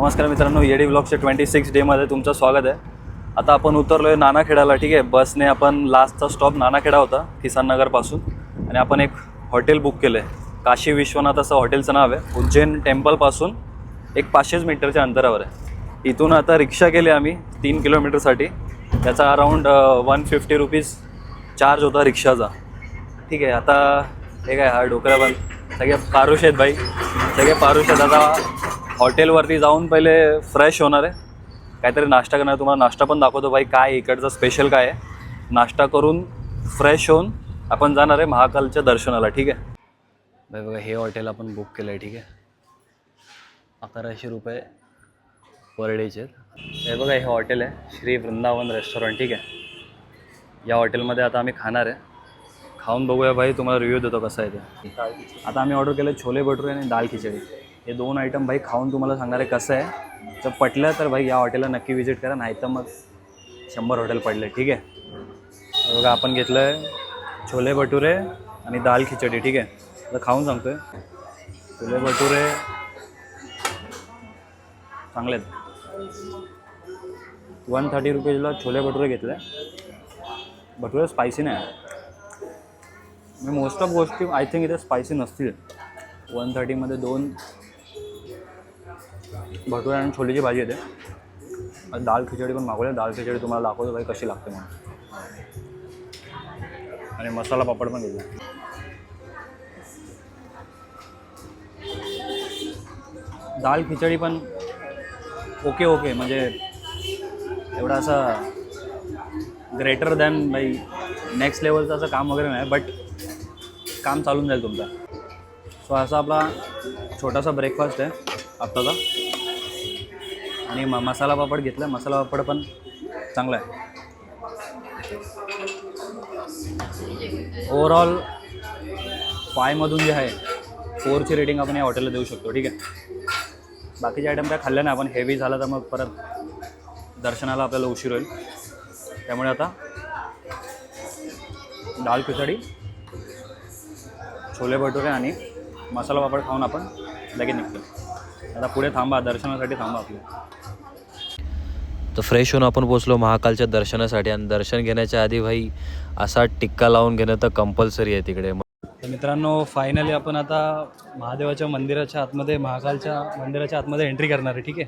नमस्कार मित्रांनो, येडी व्लॉगच्या 26 डेमध्ये तुमचं स्वागत आहे. आता आपण उतरलो आहे नानाखेडाला. ठीक आहे, बसने आपण लास्टचा स्टॉप नानाखेडा होता किसान नगरपासून, आणि आपण एक हॉटेल बुक केलं आहे. काशी विश्वनाथ असं हॉटेलचं नाव आहे. उज्जैन टेम्पलपासून एक 500 मीटरच्या अंतरावर आहे. इथून आता रिक्षा केली आम्ही 3 किलोमीटरसाठी. त्याचा अराऊंड 150 रुपीज चार्ज होता रिक्षाचा. ठीक आहे, आता हे काय हा डोकरा पण सगळे पारुष आहेत भाई, सगळे पारुष आहेत. आता हॉटेलवरती जाऊन पहिले फ्रेश होणार आहे, काहीतरी नाश्ता करणार. तुम्हाला नाश्ता पण दाखवतो भाई काय इकडचं स्पेशल काय आहे. नाश्ता करून फ्रेश होऊन आपण जाणार आहे महाकालच्या दर्शनाला. ठीक आहे भाई, बघा हे हॉटेल आपण बुक केलं आहे. ठीक आहे, 1100 रुपये पर डेचे आहेत. हे बघा हे हॉटेल आहे श्री वृंदावन रेस्टॉरंट. ठीक आहे, या हॉटेलमध्ये आता आम्ही खाणार आहे. खाऊन बघूया भाई, तुम्हाला रिव्ह्यू देतो कसा आहे ते. आता आम्ही ऑर्डर केलं छोले भटुरे आणि दाल खिचडी. हे 2 आयटम भाई खाऊन तुम्हाला सांगणार आहे कसं आहे. जर पटलं तर भाई या हॉटेलला नक्की विजिट करा, नाही तर मग 100 हॉटेल पडले. ठीक आहे, बघा आपण घेतलं आहे छोले भटुरे आणि दाल खिचडी. ठीक आहे, आता खाऊन सांगतो आहे. छोले भटुरे चांगले आहेत. 130 रुपीजला छोले भटुरे घेतले. भटुरे स्पायसी नाही, मोस्ट ऑफ गोष्टी आय थिंक इथे स्पायसी नसतील. 130मध्ये 2 भटुरे आणि छोलेची भाजी येते. दाल खिचडी पण मागवली. दाल खिचडी तुम्हाला दाखवतो भाई कशी लागते म्हणून. आणि मसाला पापड पण घेतला. दाल खिचडी पण ओके म्हणजे एवढा असा ग्रेटर दॅन भाई नेक्स्ट लेवलचं असं काम वगैरे नाही, बट काम चालून जाईल तुमचा. सो असा आपला छोटासा ब्रेकफास्ट आहे आत्ताचा. आणि मसाला पापड घेतला. मसाला पापड पण चांगला आहे. ओव्हरऑल 5मधून जे आहे 4ची रेटिंग आपण या हॉटेलला देऊ शकतो. ठीक आहे, बाकीचे आयटम काय खाल्ले नाही आपण. हेवी झाला तर मग परत दर्शनाला आपल्याला उशीर होईल. त्यामुळे आता दाल खिचडी, छोले भटुरे आणि मसाला पापड खाऊन आपण लगेच निघतो. आता पुढे थांबा, दर्शनासाठी थांबा आपलं. तर फ्रेश होऊन आपण पोचलो महाकालच्या दर्शनासाठी. आणि दर्शन घेण्याच्या आधी भाई असा टिक्का लावून घेणं तर कंपल्सरी आहे तिकडे. तर मित्रांनो, फायनली आपण आता महादेवाच्या मंदिराच्या आतमध्ये, महाकालच्या मंदिराच्या आतमध्ये एंट्री करणार आहे. ठीक आहे,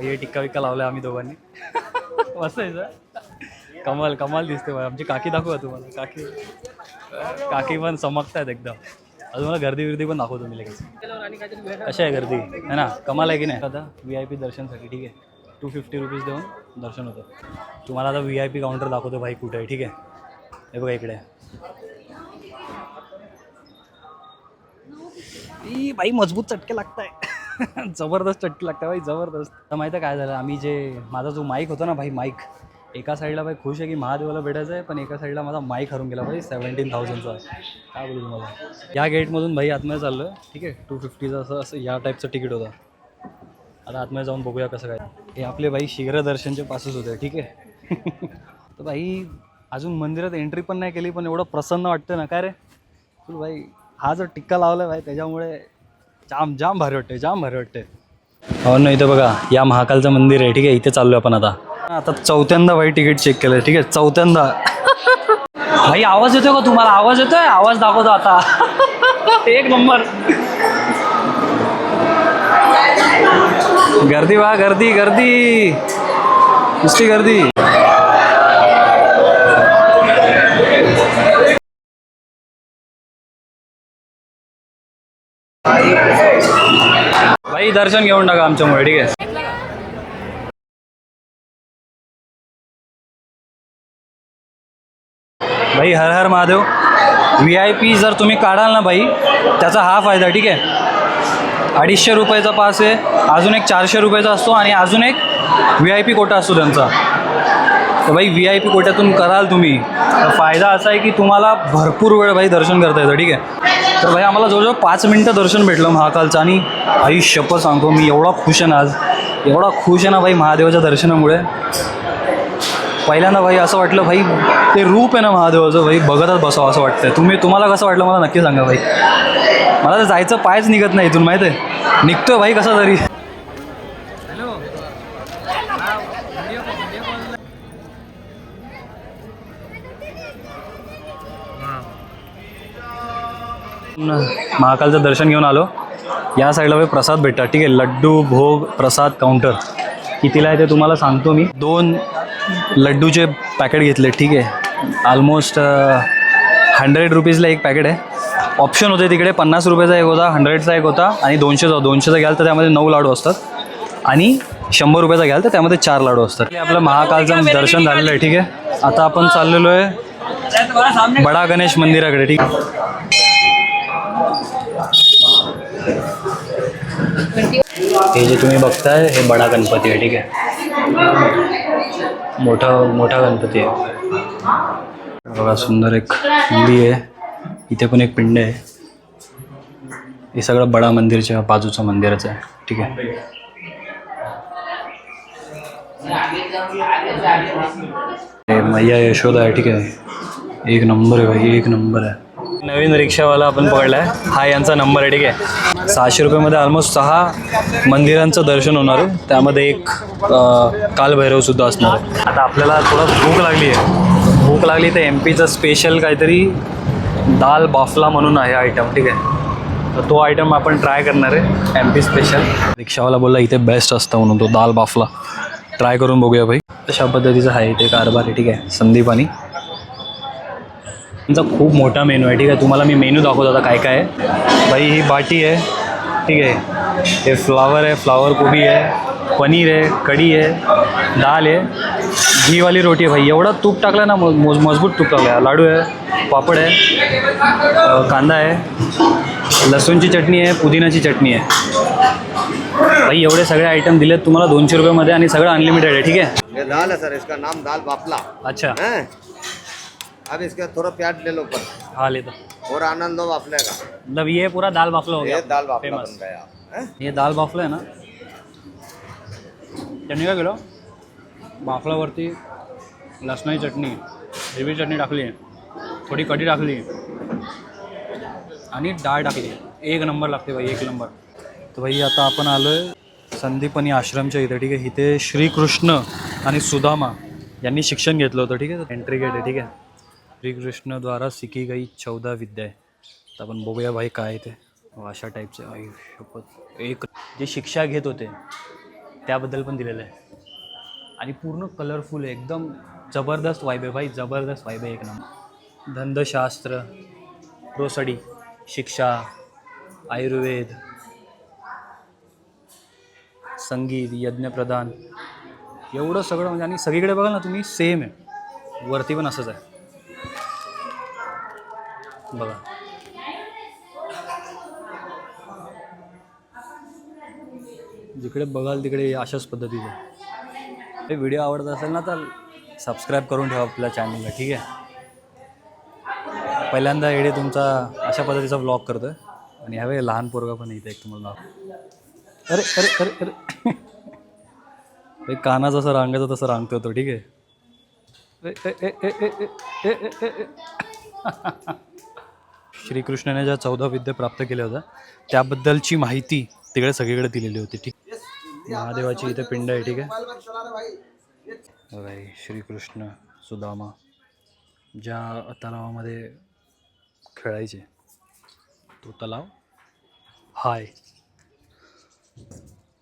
हे टिक्का विक्का लावला आम्ही दोघांनी. मस्त आहे सर, कमाल दिसते भाई. आमची काकी दाखवा तुम्हाला. काकी पण चमकतायत एकदम. अजून मला गर्दी पण दाखवतो मी लगेच. कशी आहे गर्दी, है ना, कमाल आहे की नाही. आता VIP दर्शनसाठी. ठीक आहे, 250 रुपीज देऊन दर्शन होतं. तुम्हाला आता VIP काउंटर दाखवतो भाई कुठे आहे. ठीक आहे, हे बघा इकडे. ई भाई मजबूत चटके लागत आहे. जबरदस्त चटके लागत आहे भाई, जबरदस्त. तर माहिती आहे काय झालं, आम्ही माझा जो माईक होता ना भाई, माईक एका साईडला भाई खुश आहे की महादेवाला भेटायचं आहे, पण एका साईडला माझा माईक हरून गेला भाई. 17,000चा. काय बोलू तुम्हाला. या गेटमधून भाई आतमध्ये चाललो. ठीक आहे, 250चं असं या टाईपचं तिकीट होतं. आता आतमध्ये जाऊन बघूया कसं काय. हे आपले भाई शीघ्र दर्शनचे पासेस होते. ठीक आहे. तर भाई अजून मंदिरात एंट्री पण नाही केली, पण एवढं प्रसन्न वाटतं ना. काय रे भाई, हा जो टिक्का लावला भाई त्याच्यामुळे जाम भारी वाटते. हो ना, इथं बघा या महाकालचं मंदिर आहे. ठीक आहे, इथे चाललो आपण आता 4थ्यांदा भाई तिकीट चेक केलं. ठीक आहे, 4थ्यांदा. भाई आवाज येतोय का तुम्हाला? आवाज येतोय? आवाज दाखवतो आता. एक नंबर. गर्दी वा गर्दी नुसती गर्दी. भाई दर्शन घेऊन टाका आमच्यामुळे. ठीक आहे, भाई हर हर महादेव. VIP जर तुम्ही काढाल ना भाई, त्याचा हा फायदा. ठीक आहे, 250 रुपयाचा पास आहे, अजून एक 400 रुपयाचा असतो, आणि अजून एक VIP कोटा असतो त्यांचा. तर भाई VIP कोट्यातून कराल तुम्ही तर फायदा असा आहे की तुम्हाला भरपूर वेळ भाई दर्शन करता येतं. ठीक आहे, तर भाई आम्हाला जवळजवळ 5 मिनटं दर्शन भेटलं महाकालचं. आणि आई शपथ सांगतो मी एवढा खुश आहे ना आज, एवढा खुश आहे ना भाई महादेवाच्या दर्शनामुळे. पहिल्यांदा भाई असं वाटलं भाई ते रूप आहे ना महादेवाचं भाई बघतच बसावं असं वाटतंय. तुम्हाला कसं वाटलं मला नक्की सांगा भाई. मला तर जायचं पायच निघत नाही इथून, माहीत आहे. निघतोय भाई कसा तरी. महाकालचं दर्शन घेऊन आलो. या साईडला भाई प्रसाद भेटतात, ठीक आहे. लड्डू भोग प्रसाद काउंटर कितीला आहे ते तुम्हाला सांगतो मी. 2 लड्डूचे पॅकेट घेतले, ठीक आहे. ऑलमोस्ट 100 रुपीजला एक पॅकेट आहे. ऑप्शन होते तिकडे 50 रुपयाचा एक होता, 100चा एक होता आणि 200चा घ्याल तर त्यामध्ये 9 लाडू असतात आणि 100 रुपयाचा घ्याल तर त्यामध्ये 4 लाडू असतात. आपलं महाकालचं दर्शन झालेलं आहे, ठीक आहे. आता आपण चाललेलो आहे बडा गणेश मंदिराकडे, ठीक आहे. हे जे तुम्ही बघताय हे बडा गणपती आहे, ठीक आहे. मोठा गणपती आहे बघा. सुंदर एक नंदी आहे, इथे पण एक पिंड आहे. हे सगळं बडा मंदिरच्या बाजूचं मंदिराचं आहे, ठीक आहे. हे मैया यशोदा आहे, ठीक आहे. एक नंबर आहे भाई, एक नंबर आहे. नवीन रिक्षावाला आपण पकडला आहे, हा यांचा नंबर आहे, ठीक आहे. 600 रुपयामध्ये ऑलमोस्ट 6 मंदिरांचं दर्शन होणार आहे. त्यामध्ये एक कालभैरवसुद्धा असणार आहे. आता आपल्याला थोडं भूक लागली तर MP चं स्पेशल काहीतरी दाल बाफला म्हणून आहे आयटम, ठीक आहे. तर तो आयटम आपण ट्राय करणार आहे, MP स्पेशल. रिक्षावाला बोलला इथे बेस्ट असतं म्हणून तो दाल बाफला ट्राय करून बघूया भाई. अशा पद्धतीचं आहे इथे कारभार आहे, ठीक आहे. संदीपानी त्यांचा खूप मोठा मेनू आहे, ठीक आहे. तुम्हाला मी मेनू दाखवतो आता काय काय आहे. भाई ही बाटी आहे, ठीक आहे. हे फ्लावर आहे, फ्लावर कोबी आहे, पनीर आहे, कढी आहे, दाल आहे, घीवाली रोटी आहे. भाई एवढा तूप टाकला ना, मजबूत तूप टाकला आहे. लाडू आहे, पापड आहे, कांदा आहे, लसूणची चटणी आहे, पुदिनाची चटणी आहे. भाई एवढे सगळे आयटम दिलेत तुम्हाला 200 रुपयामध्ये आणि सगळं अनलिमिटेड आहे, ठीक आहे. ये दाल है सर, इसका नाम दाल बाफला अच्छा है. अब इसका थोड़ा प्याज ले लो पर हाँ लेता. और आनंद लो बाफले का. मतलब ये पूरा दाल बाफला हो गया. ये दाल बाफला फेमस बन गया हैं? ये दाल बाफला आहे ना. चटणी काय केलं, बाफलावरती लसणाची चटणी, हिरवी चटणी टाकली, थोडी कढी टाकली आणि डाळ टाकली. एक नंबर लागते भाई, एक नंबर. तर भाई आता आपण आलो आहे संदीपनी आश्रमच्या इथे, ठीक आहे. इथे श्रीकृष्ण आणि सुदामा यांनी शिक्षण घेतलं होतं, ठीक आहे. एंट्री गेट आहे, ठीक आहे. श्रीकृष्णद्वारा शिकी गई 14 विद्या आहे. तर आपण बघूया भाई काय ते अशा टाईपचे. आई शपथ, एक जे शिक्षा घेत होते त्याबद्दल पण दिलेलं आहे आणि पूर्ण कलरफुल आहे, एकदम जबरदस्त वाईब आहे भाई, जबरदस्त वाईब आहे, एक नंबर. धंदशास्त्र, प्रोसडी, शिक्षा, आयुर्वेद, संगीत, यज्ञप्रधान, एवढं सगळं म्हणजे. आणि सगळीकडे बघाल ना तुम्ही सेम आहे, वरती पण असंच आहे बघा. जिकडे बघाल तिकडे अशाच पद्धतीचं. हे व्हिडिओ आवडत असेल ना तर सबस्क्राईब करून ठेवा आपल्या चॅनलला, ठीक आहे. पहिल्यांदा एडे तुमचा अशा पद्धतीचा व्लॉग करतो आहे आणि ह्यावेळी लहान पोरगा पण इथे एक तुम्हाला. अरे अरे अरे अरे काना जसं रांगायचं तसं रांगतो तो, ठीक आहे. श्रीकृष्णाने ज्या 14 विद्या प्राप्त केल्या होत्या त्याबद्दलची माहिती तिकडे सगळीकडे दिलेली होती, ठीक. महादेवाची इथे पिंड आहे, ठीक आहे. बघा श्रीकृष्ण सुदामा ज्या तलावामध्ये खेळायचे तो तलाव हाय,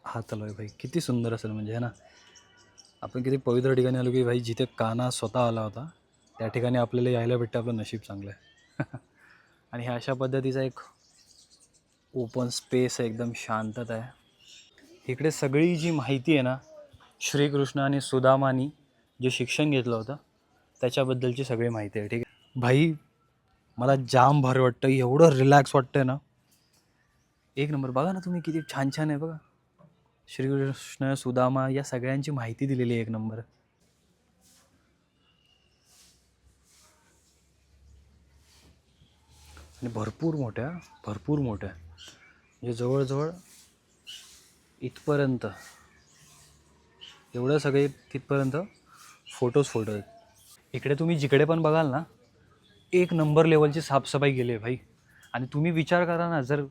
हा तलाव आहे भाई. किती सुंदर असेल म्हणजे, है ना. आपण किती पवित्र ठिकाणी आलो की भाई, जिथे काना स्वतः आला होता त्या ठिकाणी आपल्याला यायला भेटतं. आपलं नशीब चांगलं आहे. आणि ह्या अशा पद्धतीचा एक ओपन स्पेस आहे, एकदम शांतता आहे इकडे. सगळी जी माहिती आहे ना श्रीकृष्ण आणि सुदामानी जे शिक्षण घेतलं होतं त्याच्याबद्दलची सगळी माहिती आहे, ठीक आहे. भाई मला जाम भारी वाटतं, एवढं रिलॅक्स वाटतं ना, एक नंबर. बघा ना तुम्ही किती छान छान आहे बघा. श्रीकृष्ण सुदामा या सगळ्यांची माहिती दिलेली आहे, एक नंबर. आणि भरपूर मोठ्या म्हणजे जवळजवळ इथपर्यंत एवढं सगळे तिथपर्यंत फोटोज आहेत. इकडे तुम्ही जिकडे पण बघाल ना एक नंबर लेवलची साफसफाई केली आहे भाई. आणि तुम्ही विचार करा ना, जर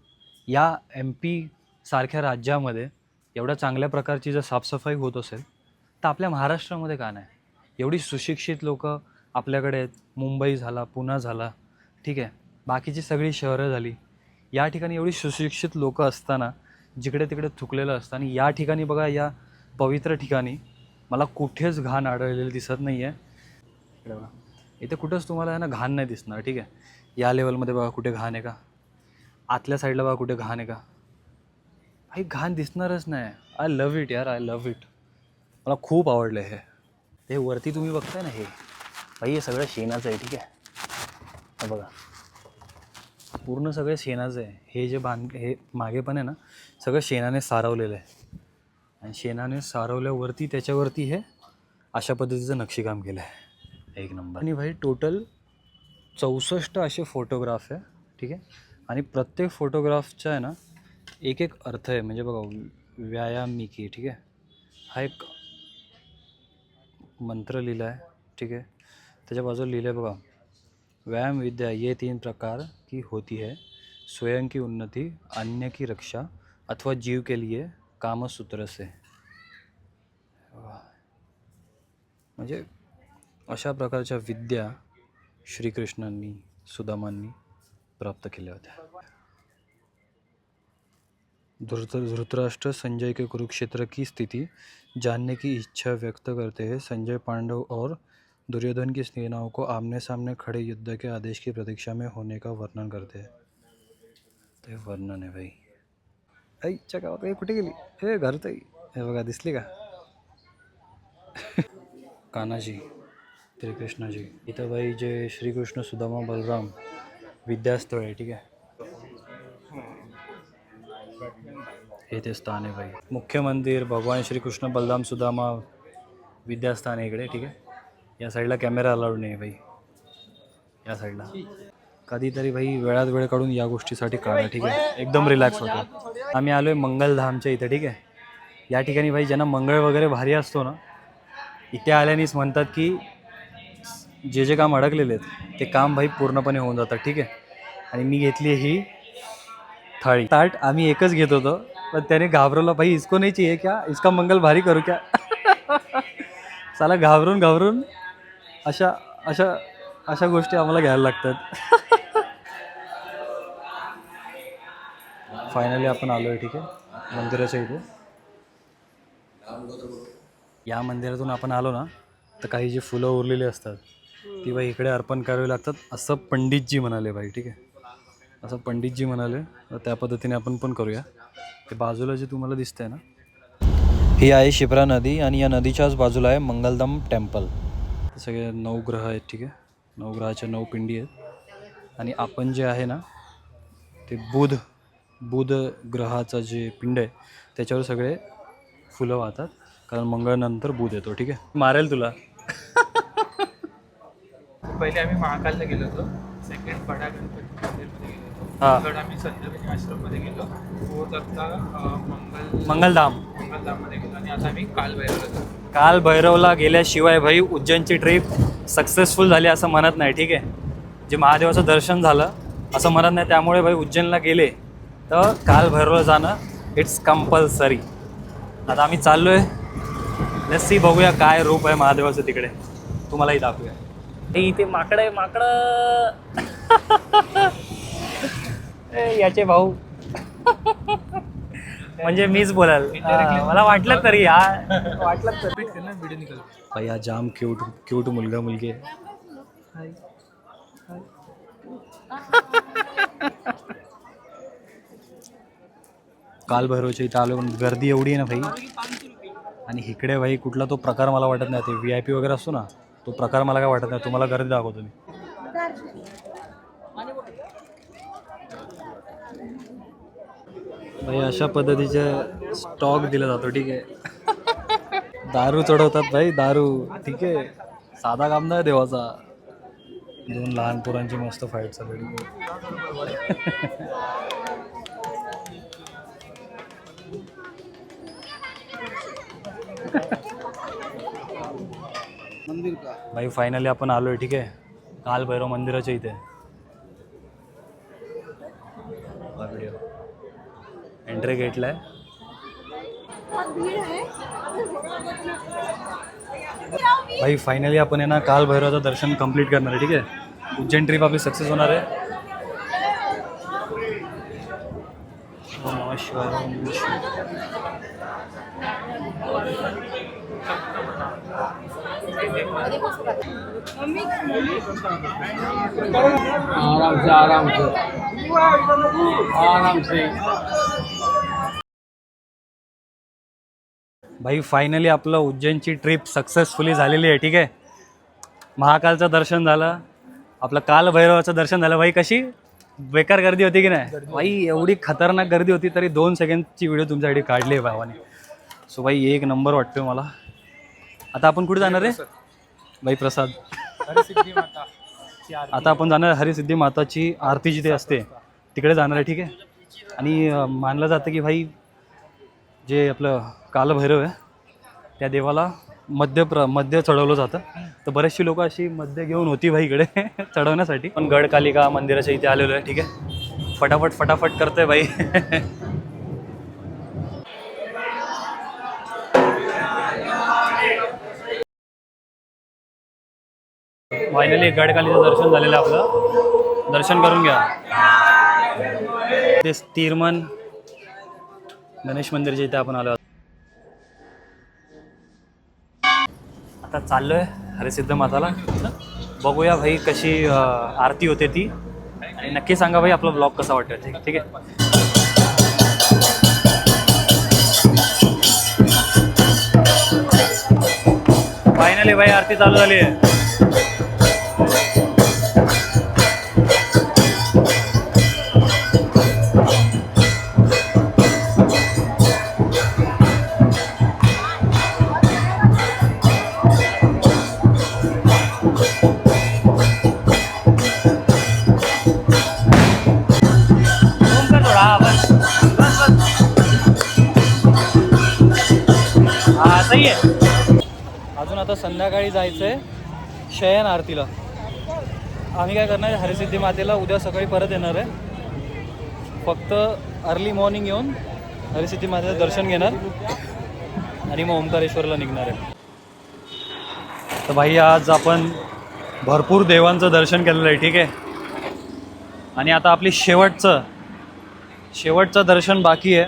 या MP सारख्या राज्यामध्ये एवढ्या चांगल्या प्रकारची जर साफसफाई होत असेल तर आपल्या महाराष्ट्रामध्ये का नाही. एवढी सुशिक्षित लोक आपल्याकडे आहेत. मुंबई झाला, पुणे झाला, ठीक आहे, बाकीची सगळी शहरं झाली, या ठिकाणी एवढी सुशिक्षित लोक असताना जिकडे तिकडे थुकलेलं असतं आणि या ठिकाणी बघा, या पवित्र ठिकाणी मला कुठेच घाण आढळलेली दिसत नाही आहे. इकडे बघा, इथे कुठंच तुम्हाला आहे ना घाण नाही दिसणार. ठीक आहे, या लेवलमध्ये बघा कुठे घाण आहे का, आतल्या साईडला बघा कुठे घाण आहे का, काही घाण दिसणारच नाही. आय लव्ह इट यार, आय लव्ह इट. मला खूप आवडलं हे वरती तुम्ही बघताय ना, हे भाई हे सगळं शेणाचं आहे. ठीक आहे, हे बघा पूर्ण सगळं शेणाचं आहे. हे जे हे मागे पण आहे ना, सगळं शेणाने सारवलेलं आहे आणि शेणाने सारवल्यावरती त्याच्यावरती हे अशा पद्धतीचं नक्षीकाम केलं आहे. एक नंबर. आणि भाई टोटल 64 असे फोटोग्राफ आहे. ठीक आहे, आणि प्रत्येक फोटोग्राफचा आहे ना एक एक अर्थ आहे. म्हणजे बघा, व्यायामिकी. ठीक आहे, हा एक मंत्र लिहिला आहे. ठीक आहे, त्याच्या बाजूला लिहिलं आहे बघा, व्यायाम विद्या ये 3 प्रकार की होती है, स्वयं की उन्नति, अन्य की रक्षा अथवा जीव के लिए कामसूत्र से. म्हणजे अशा प्रकारच्या विद्या श्रीकृष्णांनी सुदामांनी प्राप्त केल्या होत्या. धृतराष्ट्र संजय के कुरुक्षेत्र की स्थिति जानने की इच्छा व्यक्त करते हैं. संजय पांडव और दुर्योधन की सेनाओं को आमने सामने खड़े युद्ध के आदेश की प्रतीक्षा में होने का वर्णन करते हैं. ते वर्णन आहे भाई. आईच्या गावात हे कुठे गेली, हे घरात आहे. हे बघा, दिसली का कान्हाजी, श्रीकृष्णाजी. इथं भाई जे श्रीकृष्ण सुदामा बलराम विद्यास्थळ आहे. ठीक आहे, हे ते स्थान आहे भाई. मुख्य मंदिर, भगवान श्रीकृष्ण बलराम सुदामा विद्यास्थान आहे इकडे. ठीक आहे, या साईडला कॅमेरा अलाउड नाही आहे भाई, या साईडला. कधीतरी भाई वेळात वेळ काढून या गोष्टीसाठी काढा. ठीक आहे, एकदम रिलॅक्स होतं. आम्ही आलो आहे मंगलधामच्या इथे. ठीक आहे, या ठिकाणी भाई ज्यांना मंगळ वगैरे भारी असतो ना, इथे आल्यानेच म्हणतात की जे जे काम अडकलेले आहेत ते काम भाई पूर्णपणे होऊन जातात. ठीक आहे, आणि मी घेतली ही थाळी. ताट आम्ही एकच घेत होतो, पण त्याने घाबरवला, भाई इसको नाही चाहिए क्या, इसका मंगल भारी करू क्या. साला घाबरून अशा अशा अशा गोष्टी आम्हाला घ्यायला लागतात. फायनली आपण आलो आहे. ठीक आहे, मंदिराच्या इथे. या मंदिरातून आपण आलो ना, तर काही जी फुलं उरलेली असतात ती बाई इकडे अर्पण करावी लागतात, असं पंडितजी म्हणाले बाई. ठीक आहे, असं पंडितजी म्हणाले, तर त्या पद्धतीने आपण पण करूया. ते बाजूला जे तुम्हाला दिसतंय ना, ही आहे शिप्रा नदी आणि या नदीच्याच बाजूला आहे मंगलधाम टेम्पल. सगळे 9 ग्रह आहेत. ठीक आहे, 9 ग्रहाच्या 9 पिंडी आहेत. आणि आपण जे आहे ना, ते बुध ग्रहाचं जे पिंड आहे त्याच्यावर सगळे फुलं वाहतात, कारण मंगळानंतर बुध येतो. ठीक आहे, मारेल तुला. पहिले आम्ही महाकालला गेलो होतो, सेकंड बडा गणपती मंदिरमध्ये गेलो होतो, हां. थर्ड आम्ही संजीवनी आश्रममध्ये गेलो, फोर्थ आता मंगलधाममध्ये गेलो, आणि आता आम्ही कालभैरवला जातो. काल भैरवला गेल्याशिवाय भाई उज्जैनची ट्रिप सक्सेसफुल झाली असं म्हणत नाही. ठीक आहे, जे महादेवाचं दर्शन झालं असं म्हणत नाही. त्यामुळे भाई उज्जैनला गेले तर काल भैरवला जाणं इट्स कंपल्सरी. आता आम्ही चाललो आहे, लस्सी बघूया काय रूप आहे महादेवाचं तिकडे, तुम्हालाही दाखवूया. इथे माकडं आहे, माकडं. याचे भाऊ म्हणजे मीच बोलाल, मला वाटलं तरी वाटलं तरी. व्हिडिओ निघाला. भैया जाम क्यूट मुलगा मुलगी आहे. काल भैरवच्या इथं आलो, पण गर्दी एवढी आहे ना भाई. आणि इकडे भाई कुठला तो प्रकार मला वाटत नाही, ते VIP वगैरे असतो ना, तो प्रकार मला काय वाटत नाही. तुम्हाला गर्दी दाखवतो मी. भाई अशा पद्धतीचे स्टॉक दिला जातो. ठीक आहे, दारू चढवतात भाई, दारू. ठीक आहे, साधा काम नाही देवाचा. 2 लहान पोरांची मस्त फाईट चालू. मंदिर का भाई फायनली आपण आलोय. ठीक आहे, काल भैरव मंदिराच्या इथे. व्हिडिओ एंट्री गेटला आहे. भाई फायनली आपण आहे ना काल भैरवाचं दर्शन कंप्लीट करणार आहे. ठीक आहे, उज्जैन ट्रिप आपली सक्सेस होणार आहे. नमः शिवाय. आराम से भाई फायनली आपलं उज्जैनची ट्रिप सक्सेसफुली झालेली आहे. ठीक आहे, महाकालचं दर्शन झालं, आपलं कालभैरवाचं दर्शन झालं. भाई कशी बेकार गर्दी होती की नाही भाई? एवढी खतरनाक गर्दी होती तरी 2 सेकंडची व्हिडिओ तुमच्यासाठी काढली आहे भावाने. सो भाई एक नंबर वाटतोय मला. आता आपण कुठे जाणार आहे भाई? प्रसाद. आता आपण जाणार आहे हरिसिद्धी माताची आरती जिथे असते तिकडे जाणार आहे. ठीक आहे, आणि मानलं जातं की भाई जे आपलं कालभैरव आहे त्या देवाला मद्य चढवलं जातं. तर बरेचशी लोक अशी मद्य घेऊन होती भाई इकडे चढवण्यासाठी. पण गडकालिका मंदिराच्या इथे आलेलो आहे. ठीक आहे, फटाफट करतोय भाई. फायनली गडकालीचं दर्शन झालेलं आहे. आपलं दर्शन करून घ्या. ते तीर्मन गणेश मंदिरच्या इथे आपण आलो. आता चाललोय हरिसिद्ध माताला. बघूया भाई कशी आरती होते ती, आणि नक्की सांगा भाई आपला ब्लॉग कसा वाटतोय. ठीक आहे. फायनली भाई आरती चालू झाली आहे. सही आहे. अजून आता संध्याकाळी जायचं आहे शयन आरतीला. आम्ही काय करणार आहे, हरिसिद्धी मातेला उद्या सकाळी परत येणार आहे. फक्त अर्ली मॉर्निंग येऊन हरिसिद्धी मातेचं दर्शन घेणार आणि मग ओंकारेश्वरला निघणार आहे. तर भाई आज आपण भरपूर देवांचं दर्शन केलेलं आहे. ठीक आहे, आणि आता आपली शेवटचं दर्शन बाकी आहे,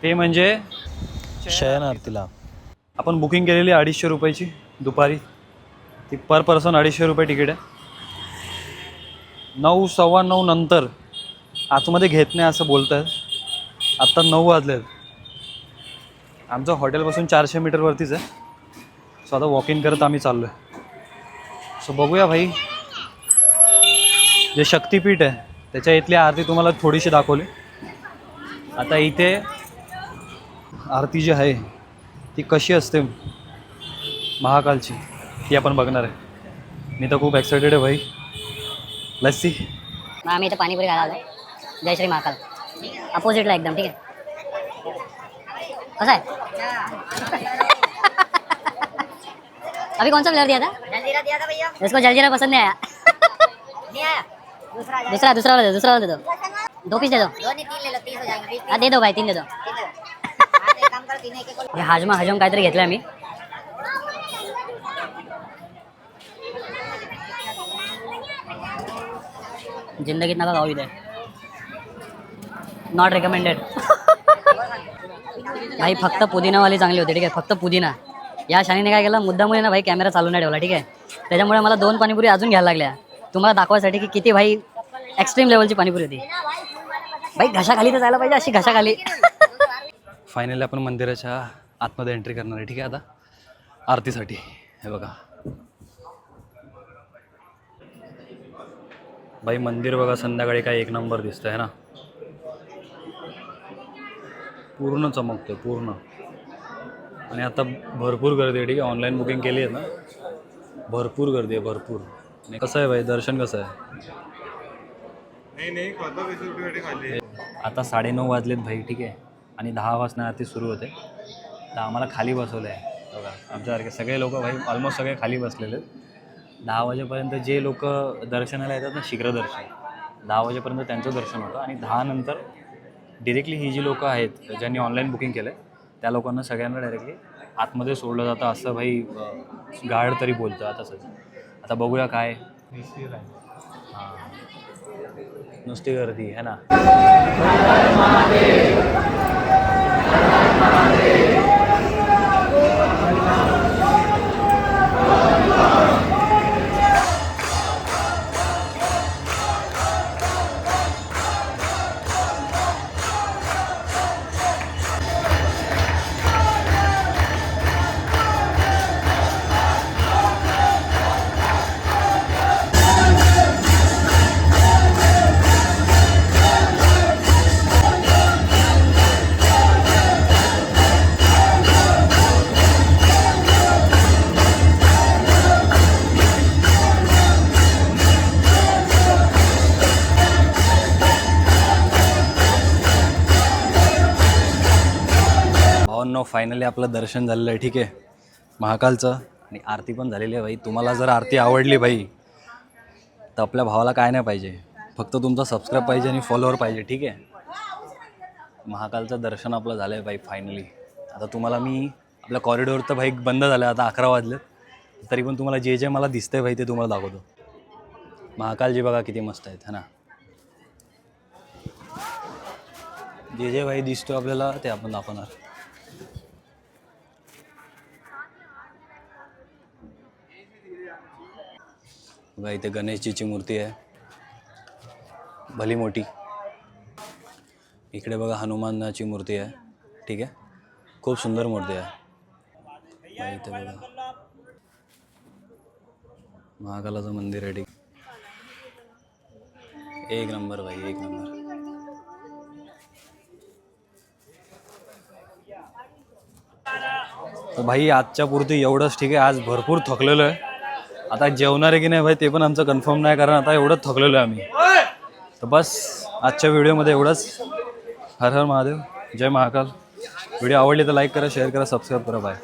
ते म्हणजे शयन आरतीला. आपण बुकिंग केलेली 250 रुपयाची दुपारी. ती पर पर्सन 250 रुपये तिकीट आहे. 9, 9:15 नंतर आतमध्ये घेत नाही असं बोलत आहेत. आत्ता 9 वाजलेत. आमचं हॉटेलपासून 400 मीटरवरतीच आहे. सो आता वॉक इन करत आम्ही चाललो आहे. सो बघूया भाई. जे शक्तिपीठ आहे त्याच्या इथली आरती तुम्हाला थोडीशी दाखवली. आता इथे आरती जी आहे ती कशी असते महाकालची ती आपण बघणार आहे. मी तर खूप एक्सायटेड आहे भाई. Let's see. आम्ही इथे पाणीपुरी खायला आलो. जय श्री महाकाल अपोजिटला एकदम. ठीक आहे, कसं आहे? अभी कौन सा फ्लेवर दिया था? जलजीरा दिया था भैया. इसको जलजीरा पसंद नहीं आया. नहीं आया. दूसरा वाला दे दो. 2 पीस दे दो. 2 नहीं 3 ले लो. 30 हो जाएंगे. हाँ दे दो भाई, 3 दे दो. हे हजम काहीतरी घेतलं आम्ही. जिंदगीत नका खाऊ इथे. Not recommended. भाई फक्त पुदिनावाली चांगली होती. ठीक आहे, फक्त पुदिना. या शानीने काय केलं, मुद्दामुळे ना भाई कॅमेरा चालू नाही ठेवला. ठीक आहे, त्याच्यामुळे मला 2 पाणीपुरी अजून घ्यायला लागल्या तुम्हाला दाखवायसाठी की किती भाई एक्स्ट्रीम लेवलची पाणीपुरी होती. भाई घशाखाली तर जायला पाहिजे, अशी घशाखाली. फायनली आपण मंदिराच्या आतमध्ये एंट्री करणार आहे. ठीक आहे, आता आरतीसाठी. हे बघा भाई मंदिर बघा, संध्याकाळी काय एक नंबर दिसतं आहे ना. पूर्ण चमकतं पूर्ण. आणि आता भरपूर गर्दी आहे. ठीक आहे, ऑनलाईन बुकिंग केली आहे ना, भरपूर गर्दी आहे भरपूर. आणि कसं आहे भाई दर्शन कसं आहे? आता 9:30 वाजलेत भाई. ठीक आहे, आणि 10 वाजता आरती सुरू होते. तर आम्हाला खाली बसवलं आहे बघा. आमच्यासारखे सगळे लोक भाई ऑलमोस्ट सगळे खाली बसलेले आहेत. 10 वाजेपर्यंत जे लोक दर्शनाला येतात ना, शीघ्र दर्शन, 10 वाजेपर्यंत त्यांचं दर्शन होतं. आणि 10 नंतर डिरेक्टली ही जी लोकं आहेत ज्यांनी ऑनलाईन बुकिंग केलं आहे त्या लोकांना सगळ्यांना डायरेक्टली आतमध्ये सोडलं जातं असं भाई गार्ड तरी बोलतं. आता सध्या आता बघूया काय. हां नुसती गर्दी है ना. भावांनो, फायनली आपलं दर्शन झालेलं आहे. ठीक आहे, महाकालचं, आणि आरती पण झालेली आहे भाई. तुम्हाला जर आरती आवडली भाई तर आपल्या भावाला काय नाही पाहिजे, फक्त तुमचा सबस्क्राईब पाहिजे आणि फॉलोअर पाहिजे. ठीक आहे, महाकालचं दर्शन आपलं झालं आहे भाई फायनली. आता तुम्हाला मी आपल्या कॉरिडोर तर भाई बंद झालं, आता 11 वाजले, तरी पण तुम्हाला जे जे मला दिसतंय भाई ते तुम्हाला दाखवतो. महाकालजी बघा किती मस्त आहेत है ना. जे जे भाई दिसतो आपल्याला ते आपण दाखवणार. बघा इथे गणेशजीची मूर्ती आहे, भली मोठी. इकडे बघा हनुमानाची मूर्ती आहे. ठीक आहे, खूप सुंदर मूर्ती आहे. बघा इथे बघा महाकालाचं मंदिर आहे. ठीक, एक नंबर भाई, एक नंबर. तर भाई आजच्या पुरती एवढंच. ठीक आहे, आज भरपूर थकलेलो आहे. आता जेवणार आहे की नाही भाई ते पण आमचं कन्फर्म नाही, कारण आता एवढंच थकलेलो आहे आम्ही. तर बस आजच्या व्हिडिओमध्ये एवढंच. हर हर महादेव, जय महाकाल. व्हिडिओ आवडली तर लाईक करा, शेअर करा, सबस्क्राईब करा. बाय.